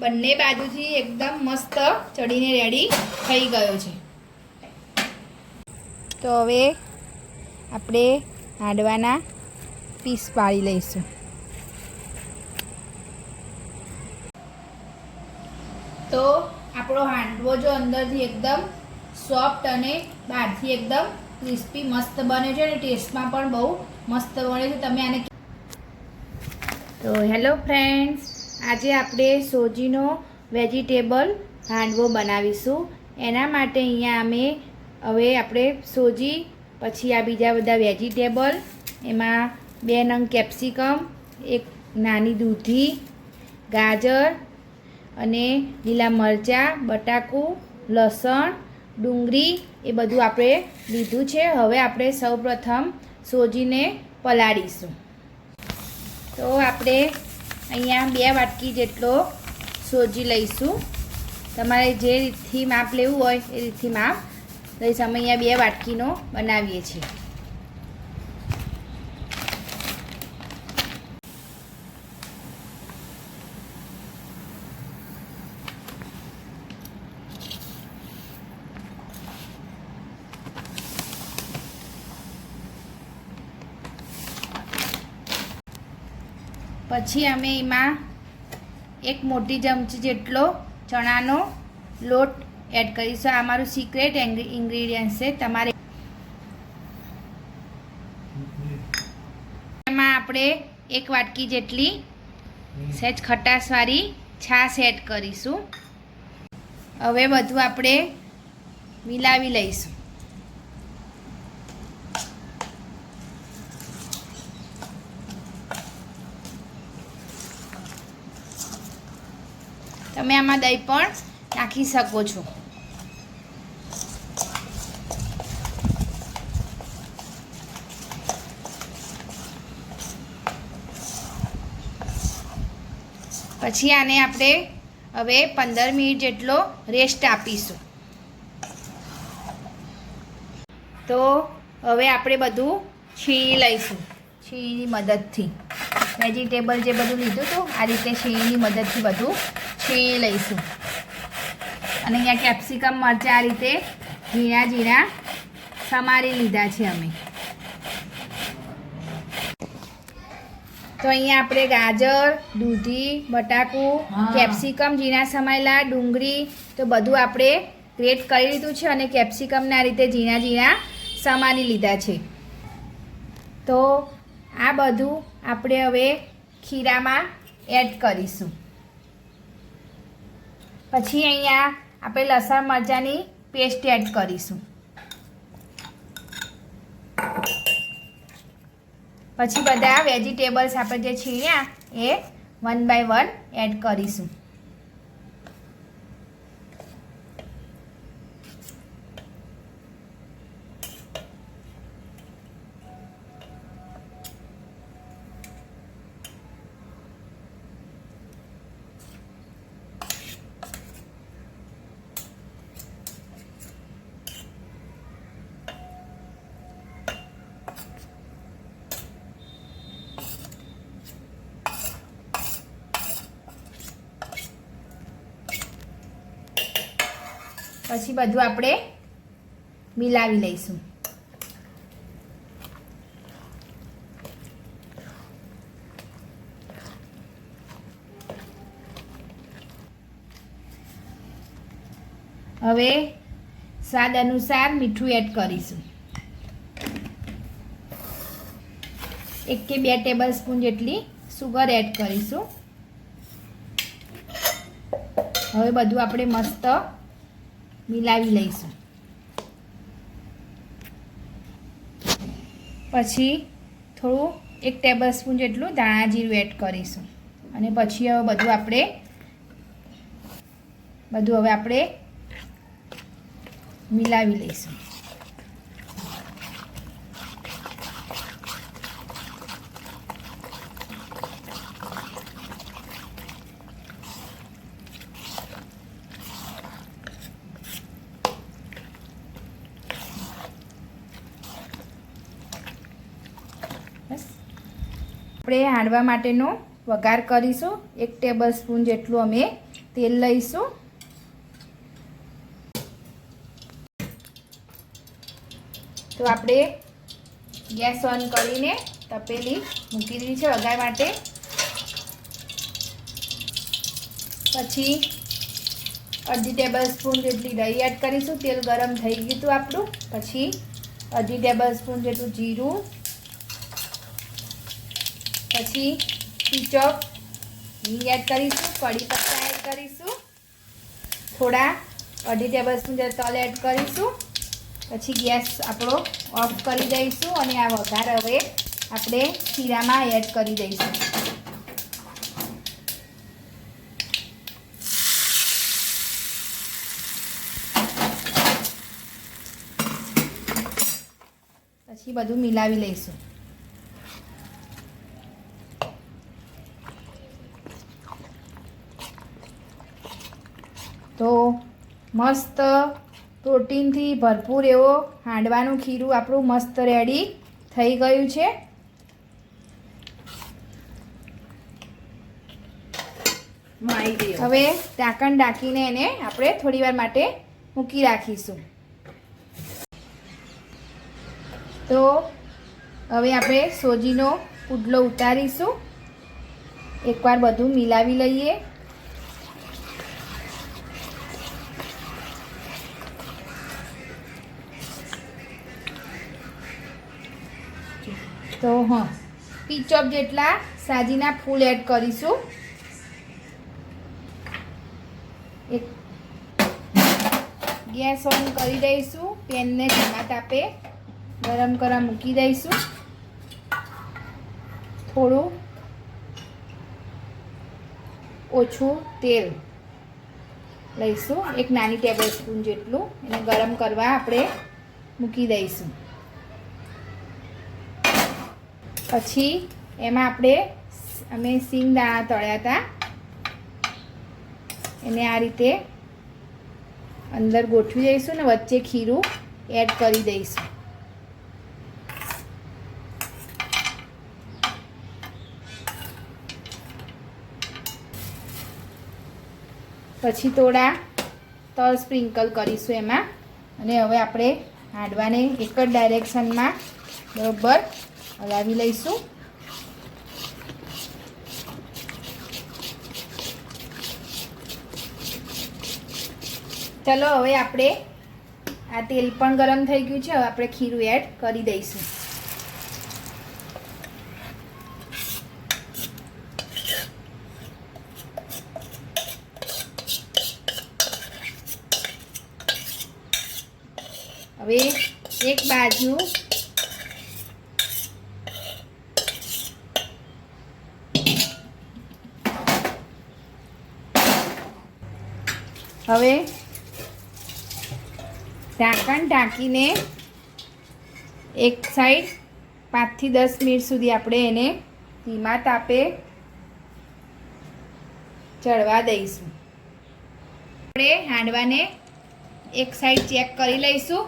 બંને બાજુથી એકદમ મસ્ત ચડીને રેડી થઈ ગયો છે। તો હવે આપણે હાંડવાના પીસ પાડી લઈશું। તો આપણો હાંડવો જો અંદરથી એકદમ સોફ્ટ અને બહારથી એકદમ ક્રિસ્પી મસ્ત બને છે અને ટેસ્ટમાં પણ બહુ મસ્ત બને છે। તમે આને તો હેલો ફ્રેન્ડ્સ, આજે આપણે સોજીનો વેજીટેબલ હાંડવો બનાવીશું। એના માટે અહીંયા હવે આપણે સોજી, પછી આ બીજા બધા વેજીટેબલ, એમાં 2 નંગ કેપ્સિકમ, એક નાની દૂધી, ગાજર અને લીલા મરચાં, બટાકું, લસણ, ડુંગળી એ બધું આપણે લીધું છે। હવે આપણે સૌપ્રથમ સોજીને પલાળીશું। તો આપણે અહીંયા 2 વાટકી જેટલો સોજી લઈશું। તમારે જે રીતથી માપ લેવું હોય એ રીતથી માપ લઈશું। અમે અહીંયા 2 વાટકીનો બનાવીએ છીએ। પછી અમે એમાં 1 મોટી ચમચી જેટલો ચણાનો લોટ એડ કરીશું। આ અમારું સિક્રેટ ઇન્ગ્રેડિયન્ટ છે। તમારે એમાં આપણે 1 વાટકી જેટલી સહેજ ખટાશવાળી છાશ એડ કરીશું। હવે બધું આપણે મિલાવી લઈશું। તમે આમાં દહીં પણ નાખી શકો છો। પછી આને આપણે હવે 15 મિનિટ જેટલો રેસ્ટ આપીશું। તો હવે આપણે બધું છીણી લઈશું। છીણીની મદદથી વેજીટેબલ જે બધું લીધું હતું આ રીતે છીણીની મદદથી બધું છીણી લઈશું। અને અહીંયા કેપ્સિકમ મરચાં આ રીતે ઝીણા ઝીણા સમારી લીધા છે અમે। તો અહીંયા આપણે ગાજર, દૂધી, બટાકું, કેપ્સિકમ ઝીણા સમાયેલા, ડુંગળી તો બધું આપણે ગ્રેટ કરી લીધું છે અને કેપ્સિકમને આ રીતે ઝીણા ઝીણા સમારી લીધા છે। તો આ બધું આપણે હવે ખીરામાં એડ કરીશું। પછી અહીંયા આપણે લસણ મરચાંની પેસ્ટ એડ કરીશું। પછી બધા વેજીટેબલ્સ આપણે જે છીણ્યા એ 1 બાય 1 એડ કરીશું। પછી બધું આપણે મિલાવી લઈશું। હવે સ્વાદ અનુસાર મીઠું એડ કરીશું। 1 કે 2 ટેબલ સ્પૂન જેટલી સુગર એડ કરીશું। હવે બધું આપણે મસ્ત મિલાવી લઈશું। પછી થોડું 1 ટેબલ સ્પૂન જેટલું ધાણા જીરું એડ કરીશું। અને પછી હવે બધું હવે આપણે મિલાવી લઈશું। આપણે હાંડવા માટેનો વઘાર કરીશું। 1 ટેબલ સ્પૂન જેટલું અમે તેલ લઈશું. તો આપણે ગેસ ઓન કરીને તપેલી મૂકી દીધી છે વઘાર માટે. પછી અડધી ટેબલ સ્પૂન જેટલી દહીં એડ કરીશું. તેલ ગરમ થઈ ગયું હતું આપણું. પછી અડધી ટેબલ સ્પૂન જેટલું જીરું, પછી પીંચ ઓફ હિંગ એડ કરીશું. કઢી પત્તા એડ કરીશું. થોડા અડધી ટેબલ સ્પૂન જેટલું તલ એડ કરીશું. પછી ગેસ આપણો ઓફ કરી દઈશું અને આ વઘાર હવે આપણે ખીરામાં એડ કરી દઈશું. પછી બધું મિલાવી લઈશું. તો મસ્ત પ્રોટીનથી ભરપૂર એવો હાંડવાનું ખીરું આપણું મસ્ત રેડી થઈ ગયું છે. હવે ઢાંકણ ઢાંકીને એને આપણે થોડી વાર માટે મૂકી રાખીશું. તો હવે આપણે સોજીનો પુડલો ઉતારીશું. એકવાર બધું મિલાવી લઈએ. તો હા, પીંચ ઓફ જેટલા સાજીના ફૂલ એડ કરીશું. એક ગેસ ઓન કરી દઈશું. પેનને ધીમા તાપે ગરમ કરવા મૂકી દઈશું. થોડું ઓછું તેલ લઈશું. એક નાની ટેબલ સ્પૂન જેટલું એને ગરમ કરવા આપણે મૂકી દઈશું. પછી એમાં અમે સિંગ દાણા તળ્યા હતા એને આ રીતે અંદર ગોઠવી દઈશું ને વચ્ચે ખીરું એડ કરી દઈશું. પછી થોડા તલ સ્પ્રિંકલ કરીશું એમાં. અને હવે આપણે હાંડવાને એક જ ડાયરેક્શનમાં બરોબર હલાવી લઈશું. ચલો હવે આપણે આ તેલ પણ ગરમ થઈ ગયું છે. હવે આપણે ખીરું એડ કરી દઈશું. હવે એક બાજુ હવે ઢાંકણ ઢાંકીને એક સાઈડ 5 થી 10 મિનિટ સુધી આપણે એને ધીમા તાપે ચડવા દઈશું. આપણે હાંડવાને એક સાઈડ ચેક કરી લઈશું.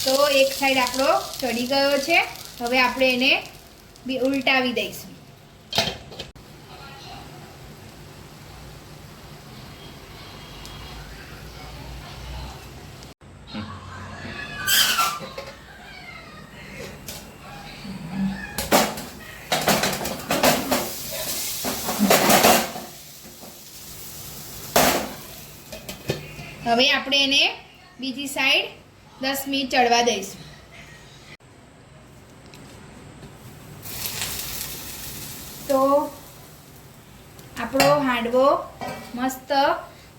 તો એક સાઈડ આપણો ચડી ગયો છે. હવે આપણે એને ઉલટાવી દઈશું. હવે આપણે એને બીજી સાઈડ 10 મિનિટ ચડવા દઈશું. તો આપણો હાંડવો મસ્ત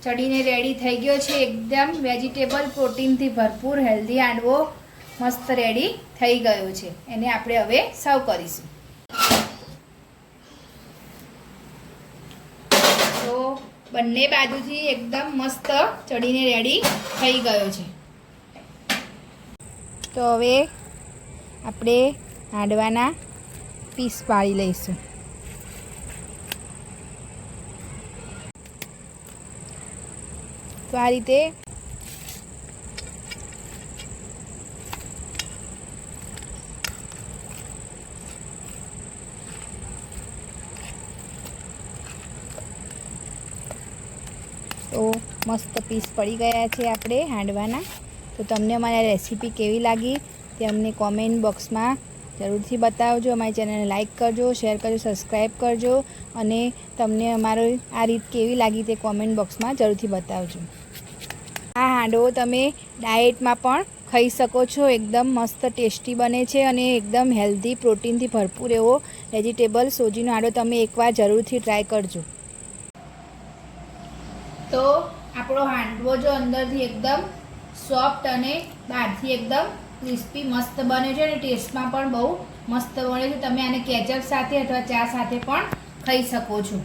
ચડીને રેડી થઈ ગયો છે. એકદમ વેજીટેબલ પ્રોટીનથી ભરપૂર હેલ્ધી હાંડવો મસ્ત રેડી થઈ ગયો છે. એને આપણે હવે સર્વ કરીશું. તો બંને બાજુથી એકદમ મસ્ત ચડીને રેડી થઈ ગયો છે. તો હવે આપણે હાંડવાના પીસ પાડી લઈશું. તો આ રીતે તો મસ્ત પીસ પડી ગયા છે આપણે હાંડવાના. તો તમને અમારી રેસીપી કેવી લાગી તે અમને કોમેન્ટ બોક્સમાં જરૂરથી બતાવજો. અમારી ચેનલને લાઇક કરજો, શેર કરજો, સબસ્ક્રાઈબ કરજો અને તમને અમારી આ રીત કેવી લાગી તે કોમેન્ટ બોક્સમાં જરૂરથી બતાવજો. આ હાંડવો તમે ડાયટમાં પણ ખાઈ શકો છો. એકદમ મસ્ત ટેસ્ટી બને છે અને એકદમ હેલ્ધી, પ્રોટીનથી ભરપૂર એવો વેજીટેબલ સોજીનો હાંડવો તમે એકવાર જરૂરથી ટ્રાય કરજો. તો આપણો હાંડવો જો અંદરથી એકદમ સોફ્ટ અને બહારથી એકદમ ક્રિસ્પી મસ્ત બને છે અને ટેસ્ટમાં પણ બહુ મસ્ત બને છે. તમે આને કેચઅપ સાથે અથવા ચા સાથે પણ ખાઈ શકો છો.